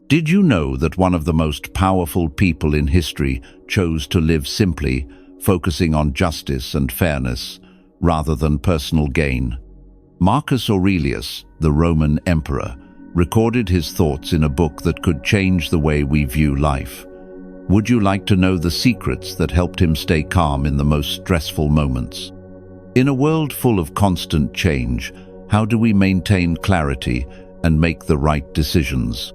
Did you know that one of the most powerful people in history chose to live simply, focusing on justice and fairness, rather than personal gain? Marcus Aurelius, the Roman emperor, recorded his thoughts in a book that could change the way we view life. Would you like to know the secrets that helped him stay calm in the most stressful moments? In a world full of constant change, how do we maintain clarity and make the right decisions?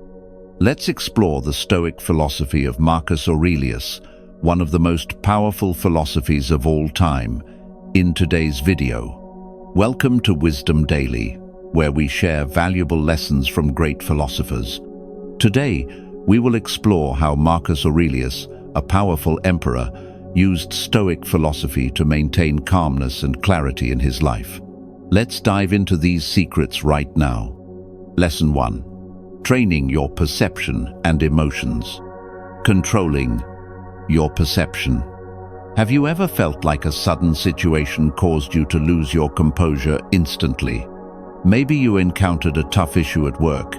Let's explore the Stoic philosophy of Marcus Aurelius, one of the most powerful philosophies of all time, in today's video. Welcome to Wisdom Daily, where we share valuable lessons from great philosophers. Today, we will explore how Marcus Aurelius, a powerful emperor, used Stoic philosophy to maintain calmness and clarity in his life. Let's dive into these secrets right now. Lesson 1. Training your perception and emotions. Controlling your perception. Have you ever felt like a sudden situation caused you to lose your composure instantly? Maybe you encountered a tough issue at work,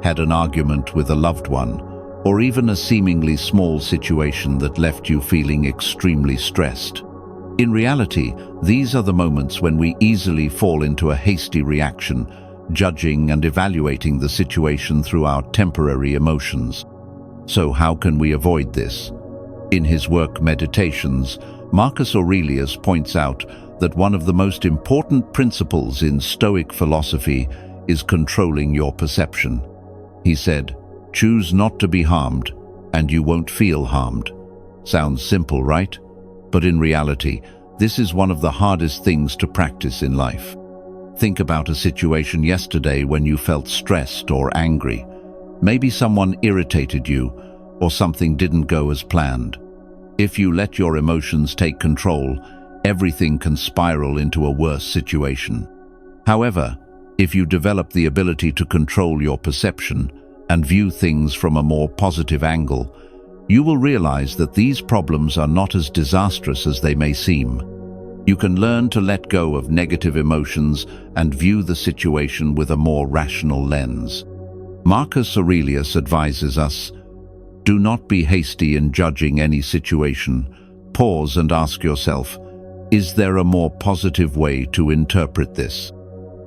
had an argument with a loved one, or even a seemingly small situation that left you feeling extremely stressed. In reality, these are the moments when we easily fall into a hasty reaction, judging and evaluating the situation through our temporary emotions. So how can we avoid this? In his work Meditations, Marcus Aurelius points out that one of the most important principles in Stoic philosophy is controlling your perception. He said, "Choose not to be harmed, and you won't feel harmed." Sounds simple, right? But in reality, this is one of the hardest things to practice in life. Think about a situation yesterday when you felt stressed or angry. Maybe someone irritated you, or something didn't go as planned. If you let your emotions take control, everything can spiral into a worse situation. However, if you develop the ability to control your perception and view things from a more positive angle, you will realize that these problems are not as disastrous as they may seem. You can learn to let go of negative emotions and view the situation with a more rational lens. Marcus Aurelius advises us, do not be hasty in judging any situation. Pause and ask yourself, is there a more positive way to interpret this?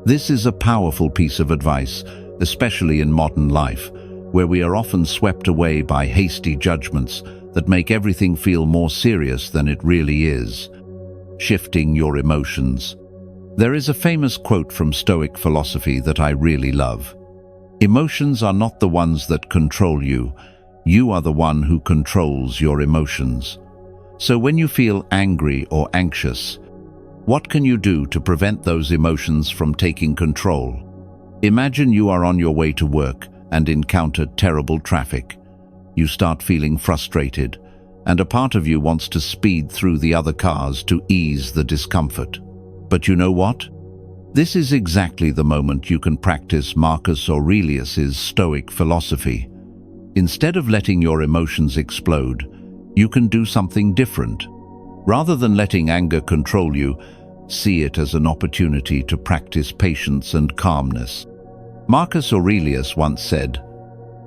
This is a powerful piece of advice, especially in modern life, where we are often swept away by hasty judgments that make everything feel more serious than it really is. Shifting your emotions. There is a famous quote from Stoic philosophy that I really love. Emotions are not the ones that control you. You are the one who controls your emotions. So when you feel angry or anxious, what can you do to prevent those emotions from taking control? Imagine you are on your way to work and encounter terrible traffic. You start feeling frustrated, and a part of you wants to speed through the other cars to ease the discomfort. But you know what? This is exactly the moment you can practice Marcus Aurelius's Stoic philosophy. Instead of letting your emotions explode, you can do something different. Rather than letting anger control you, see it as an opportunity to practice patience and calmness. Marcus Aurelius once said,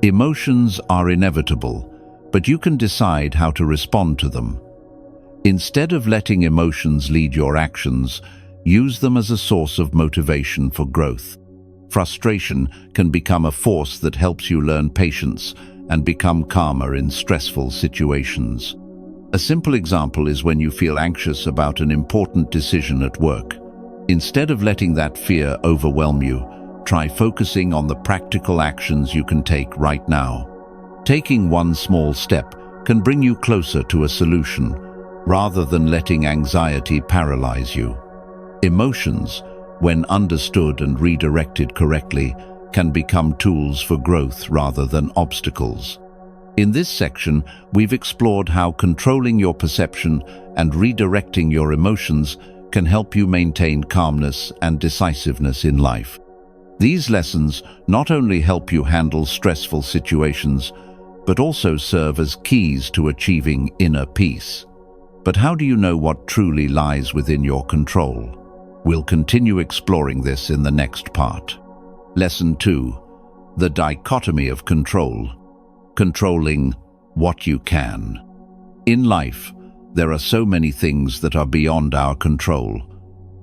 "Emotions are inevitable, but you can decide how to respond to them." Instead of letting emotions lead your actions, use them as a source of motivation for growth. Frustration can become a force that helps you learn patience and become calmer in stressful situations. A simple example is when you feel anxious about an important decision at work. Instead of letting that fear overwhelm you, try focusing on the practical actions you can take right now. Taking one small step can bring you closer to a solution, rather than letting anxiety paralyze you. Emotions, when understood and redirected correctly, can become tools for growth rather than obstacles. In this section, we've explored how controlling your perception and redirecting your emotions can help you maintain calmness and decisiveness in life. These lessons not only help you handle stressful situations, but also serve as keys to achieving inner peace. But how do you know what truly lies within your control? We'll continue exploring this in the next part. Lesson 2. The dichotomy of control. Controlling what you can. In life, there are so many things that are beyond our control.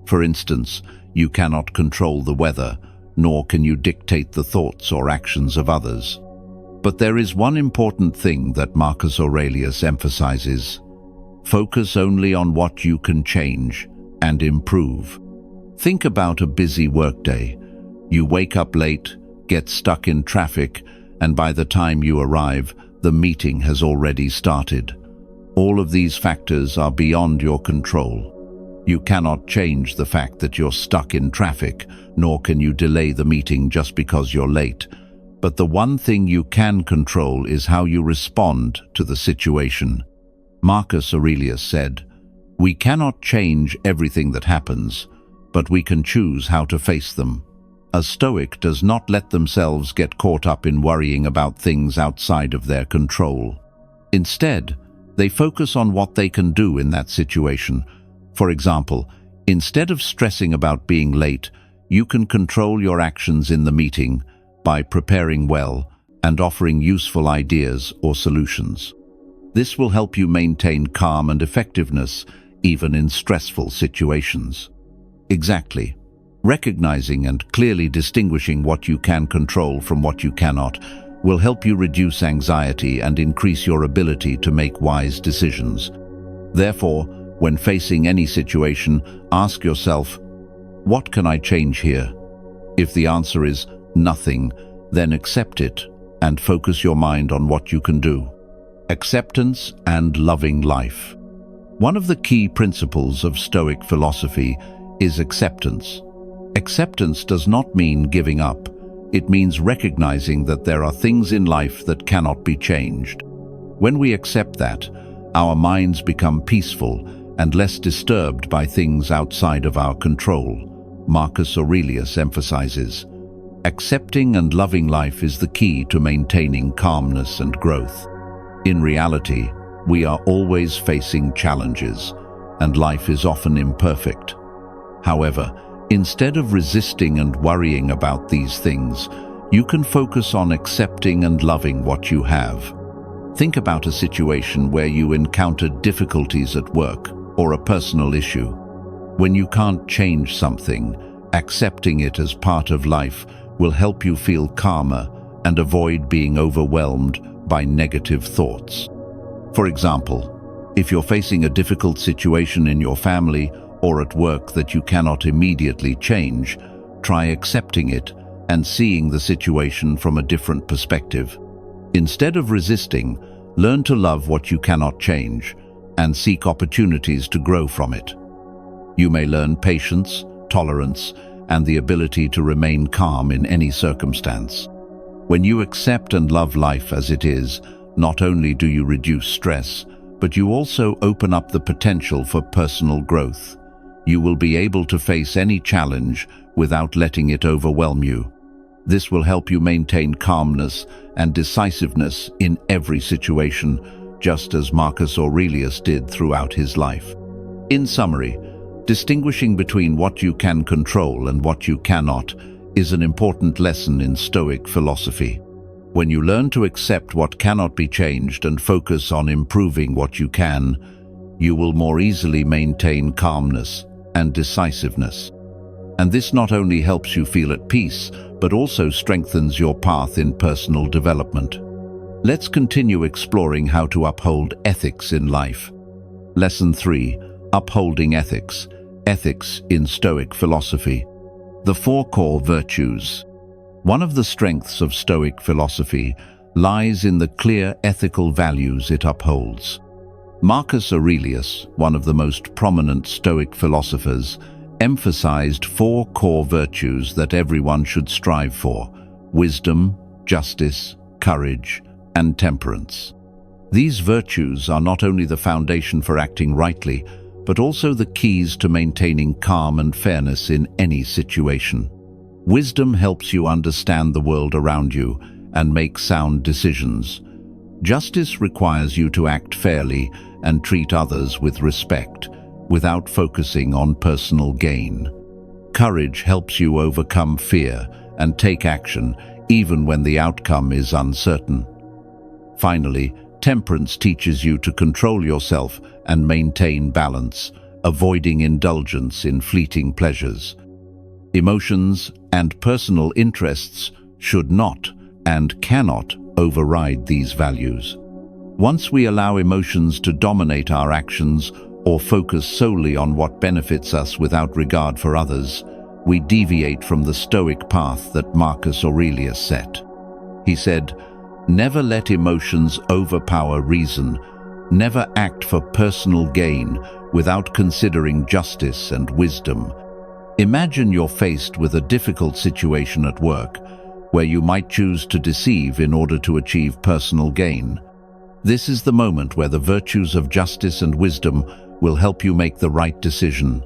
For instance, you cannot control the weather, nor can you dictate the thoughts or actions of others. But there is one important thing that Marcus Aurelius emphasizes. Focus only on what you can change and improve. Think about a busy workday. You wake up late, get stuck in traffic, and by the time you arrive, the meeting has already started. All of these factors are beyond your control. You cannot change the fact that you're stuck in traffic, nor can you delay the meeting just because you're late. But the one thing you can control is how you respond to the situation. Marcus Aurelius said, "We cannot change everything that happens, but we can choose how to face them." A Stoic does not let themselves get caught up in worrying about things outside of their control. Instead, they focus on what they can do in that situation. For example, instead of stressing about being late, you can control your actions in the meeting by preparing well and offering useful ideas or solutions. This will help you maintain calm and effectiveness even in stressful situations. Exactly. Recognizing and clearly distinguishing what you can control from what you cannot will help you reduce anxiety and increase your ability to make wise decisions. Therefore, when facing any situation, ask yourself, what can I change here? If the answer is nothing, then accept it and focus your mind on what you can do. Acceptance and loving life. One of the key principles of Stoic philosophy is acceptance. Acceptance does not mean giving up. It means recognizing that there are things in life that cannot be changed. When we accept that, our minds become peaceful and less disturbed by things outside of our control. Marcus Aurelius emphasizes, accepting and loving life is the key to maintaining calmness and growth. In reality, we are always facing challenges, and life is often imperfect. However, instead of resisting and worrying about these things, you can focus on accepting and loving what you have. Think about a situation where you encountered difficulties at work or a personal issue. When you can't change something, accepting it as part of life will help you feel calmer and avoid being overwhelmed by negative thoughts. For example, if you're facing a difficult situation in your family or at work that you cannot immediately change, try accepting it and seeing the situation from a different perspective. Instead of resisting, learn to love what you cannot change and seek opportunities to grow from it. You may learn patience, tolerance, and the ability to remain calm in any circumstance. When you accept and love life as it is, not only do you reduce stress, but you also open up the potential for personal growth. You will be able to face any challenge without letting it overwhelm you. This will help you maintain calmness and decisiveness in every situation, just as Marcus Aurelius did throughout his life. In summary, distinguishing between what you can control and what you cannot is an important lesson in Stoic philosophy. When you learn to accept what cannot be changed and focus on improving what you can, you will more easily maintain calmness and decisiveness. And this not only helps you feel at peace, but also strengthens your path in personal development. Let's continue exploring how to uphold ethics in life. Lesson 3. Upholding ethics. Ethics in Stoic philosophy. The 4 core virtues. One of the strengths of Stoic philosophy lies in the clear ethical values it upholds. Marcus Aurelius, one of the most prominent Stoic philosophers, emphasized 4 core virtues that everyone should strive for: wisdom, justice, courage, and temperance. These virtues are not only the foundation for acting rightly, but also the keys to maintaining calm and fairness in any situation. Wisdom helps you understand the world around you and make sound decisions. Justice requires you to act fairly and treat others with respect, without focusing on personal gain. Courage helps you overcome fear and take action, even when the outcome is uncertain. Finally, temperance teaches you to control yourself and maintain balance, avoiding indulgence in fleeting pleasures. Emotions and personal interests should not and cannot override these values. Once we allow emotions to dominate our actions or focus solely on what benefits us without regard for others, we deviate from the Stoic path that Marcus Aurelius set. He said, "Never let emotions overpower reason. Never act for personal gain without considering justice and wisdom." Imagine you're faced with a difficult situation at work, where you might choose to deceive in order to achieve personal gain. This is the moment where the virtues of justice and wisdom will help you make the right decision.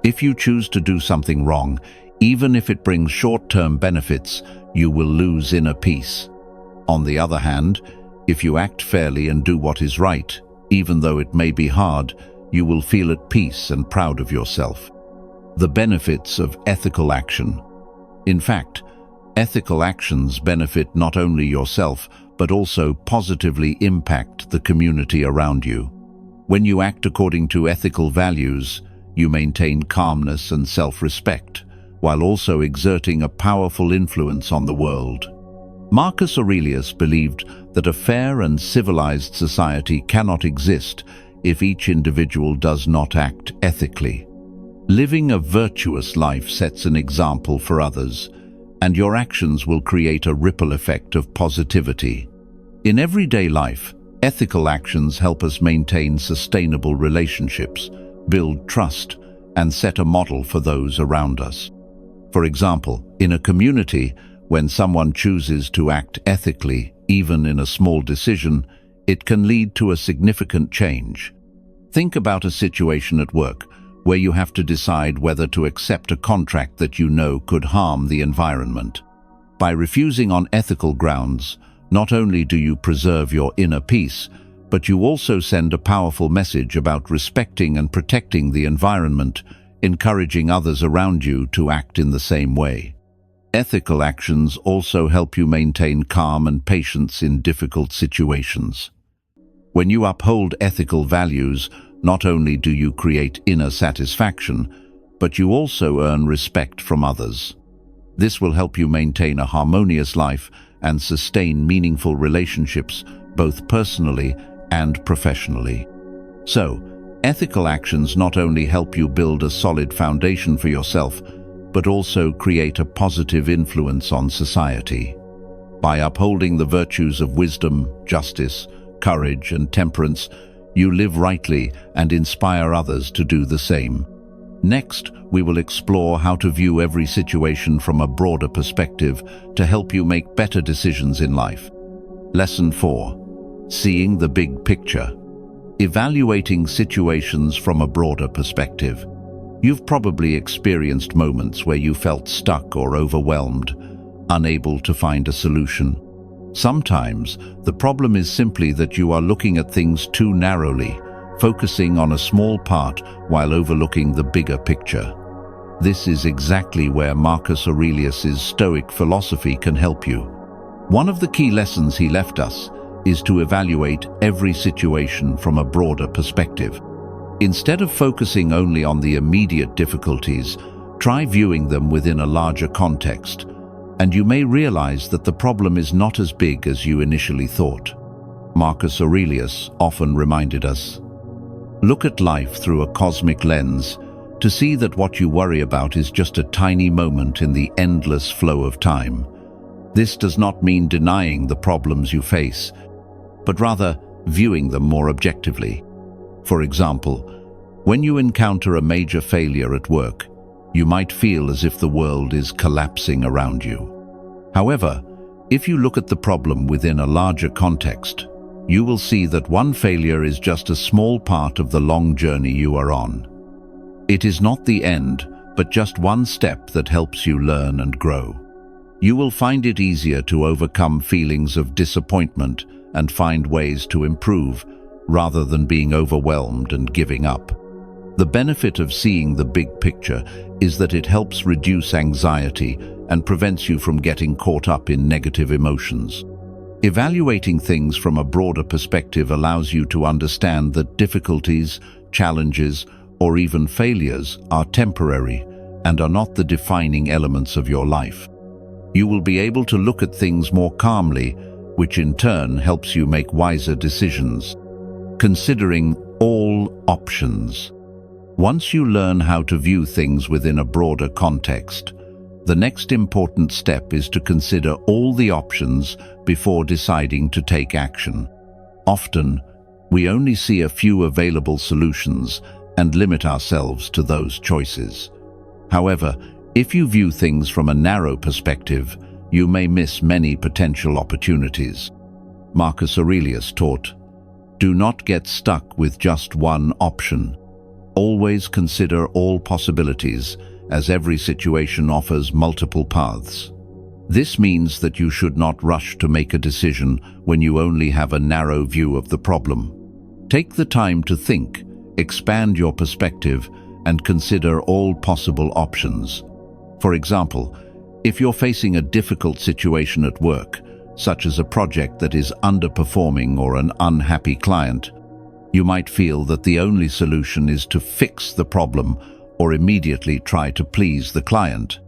If you choose to do something wrong, even if it brings short-term benefits, you will lose inner peace. On the other hand, if you act fairly and do what is right, even though it may be hard, you will feel at peace and proud of yourself. The benefits of ethical action. In fact, ethical actions benefit not only yourself, but also positively impact the community around you. When you act according to ethical values, you maintain calmness and self-respect, while also exerting a powerful influence on the world. Marcus Aurelius believed that a fair and civilized society cannot exist if each individual does not act ethically. Living a virtuous life sets an example for others, and your actions will create a ripple effect of positivity. In everyday life, ethical actions help us maintain sustainable relationships, build trust, and set a model for those around us. For example, in a community, when someone chooses to act ethically, even in a small decision, it can lead to a significant change. Think about a situation at work where you have to decide whether to accept a contract that you know could harm the environment. By refusing on ethical grounds, not only do you preserve your inner peace, but you also send a powerful message about respecting and protecting the environment, encouraging others around you to act in the same way. Ethical actions also help you maintain calm and patience in difficult situations. When you uphold ethical values, not only do you create inner satisfaction, but you also earn respect from others. This will help you maintain a harmonious life and sustain meaningful relationships, both personally and professionally. So, ethical actions not only help you build a solid foundation for yourself, but also create a positive influence on society. By upholding the virtues of wisdom, justice, courage, and temperance, you live rightly and inspire others to do the same. Next, we will explore how to view every situation from a broader perspective to help you make better decisions in life. Lesson 4. Seeing the big picture. Evaluating situations from a broader perspective. You've probably experienced moments where you felt stuck or overwhelmed, unable to find a solution. Sometimes, the problem is simply that you are looking at things too narrowly, focusing on a small part while overlooking the bigger picture. This is exactly where Marcus Aurelius's Stoic philosophy can help you. One of the key lessons he left us is to evaluate every situation from a broader perspective. Instead of focusing only on the immediate difficulties, try viewing them within a larger context, and you may realize that the problem is not as big as you initially thought. Marcus Aurelius often reminded us, look at life through a cosmic lens to see that what you worry about is just a tiny moment in the endless flow of time. This does not mean denying the problems you face, but rather viewing them more objectively. For example, when you encounter a major failure at work, you might feel as if the world is collapsing around you. However, if you look at the problem within a larger context, you will see that one failure is just a small part of the long journey you are on. It is not the end, but just one step that helps you learn and grow. You will find it easier to overcome feelings of disappointment and find ways to improve, rather than being overwhelmed and giving up. The benefit of seeing the big picture is that it helps reduce anxiety and prevents you from getting caught up in negative emotions. Evaluating things from a broader perspective allows you to understand that difficulties, challenges, or even failures are temporary and are not the defining elements of your life. You will be able to look at things more calmly, which in turn helps you make wiser decisions. Considering all options. Once you learn how to view things within a broader context, the next important step is to consider all the options before deciding to take action. Often, we only see a few available solutions and limit ourselves to those choices. However, if you view things from a narrow perspective, you may miss many potential opportunities. Marcus Aurelius taught, "Do not get stuck with just one option. Always consider all possibilities, as every situation offers multiple paths." This means that you should not rush to make a decision when you only have a narrow view of the problem. Take the time to think, expand your perspective, and consider all possible options. For example, if you're facing a difficult situation at work, such as a project that is underperforming or an unhappy client, you might feel that the only solution is to fix the problem or immediately try to please the client.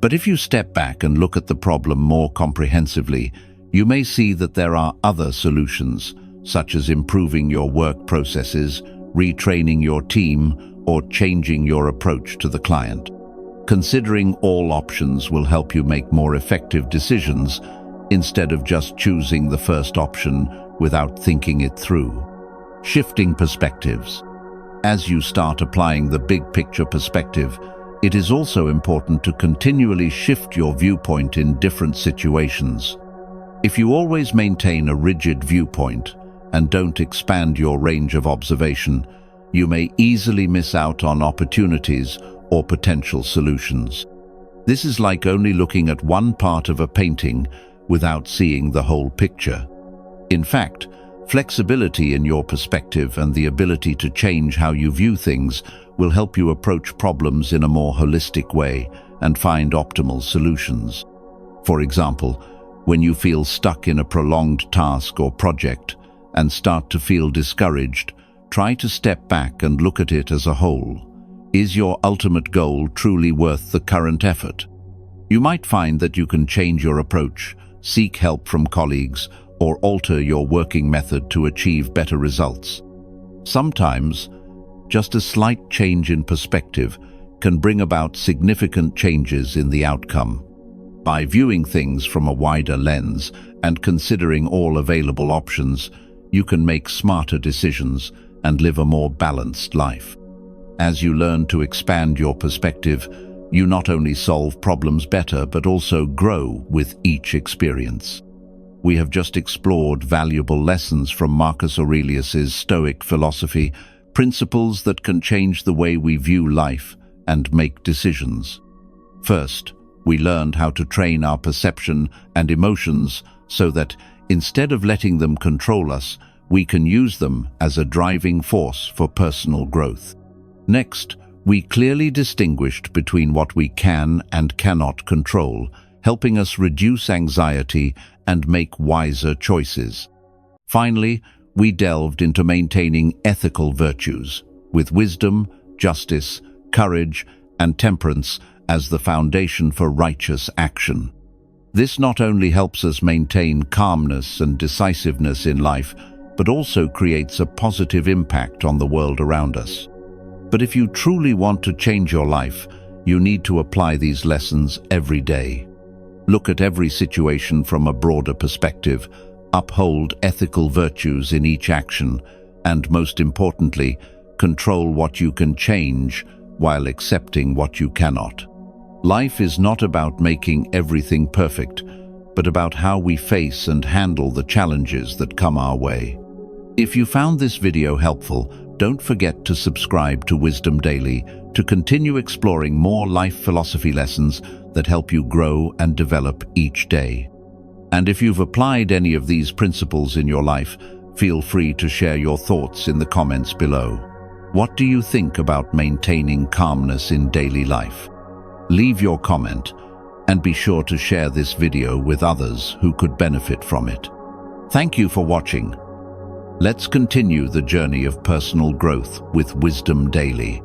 But if you step back and look at the problem more comprehensively, you may see that there are other solutions, such as improving your work processes, retraining your team, or changing your approach to the client. Considering all options will help you make more effective decisions instead of just choosing the first option without thinking it through. Shifting perspectives. As you start applying the big picture perspective, it is also important to continually shift your viewpoint in different situations. If you always maintain a rigid viewpoint and don't expand your range of observation, you may easily miss out on opportunities or potential solutions. This is like only looking at one part of a painting without seeing the whole picture. In fact, flexibility in your perspective and the ability to change how you view things will help you approach problems in a more holistic way and find optimal solutions. For example, when you feel stuck in a prolonged task or project and start to feel discouraged, try to step back and look at it as a whole. Is your ultimate goal truly worth the current effort? You might find that you can change your approach, seek help from colleagues, or alter your working method to achieve better results. Sometimes, just a slight change in perspective can bring about significant changes in the outcome. By viewing things from a wider lens and considering all available options, you can make smarter decisions and live a more balanced life. As you learn to expand your perspective, you not only solve problems better but also grow with each experience. We have just explored valuable lessons from Marcus Aurelius's Stoic philosophy, principles that can change the way we view life and make decisions. First, we learned how to train our perception and emotions so that, instead of letting them control us, we can use them as a driving force for personal growth. Next, we clearly distinguished between what we can and cannot control, helping us reduce anxiety and make wiser choices. Finally, we delved into maintaining ethical virtues, with wisdom, justice, courage, and temperance as the foundation for righteous action. This not only helps us maintain calmness and decisiveness in life, but also creates a positive impact on the world around us. But if you truly want to change your life, you need to apply these lessons every day. Look at every situation from a broader perspective, uphold ethical virtues in each action, and most importantly, control what you can change while accepting what you cannot. Life is not about making everything perfect, but about how we face and handle the challenges that come our way. If you found this video helpful, don't forget to subscribe to Wisdom Daily to continue exploring more life philosophy lessons that help you grow and develop each day. And if you've applied any of these principles in your life, feel free to share your thoughts in the comments below. What do you think about maintaining calmness in daily life? Leave your comment and be sure to share this video with others who could benefit from it. Thank you for watching. Let's continue the journey of personal growth with Wisdom Daily.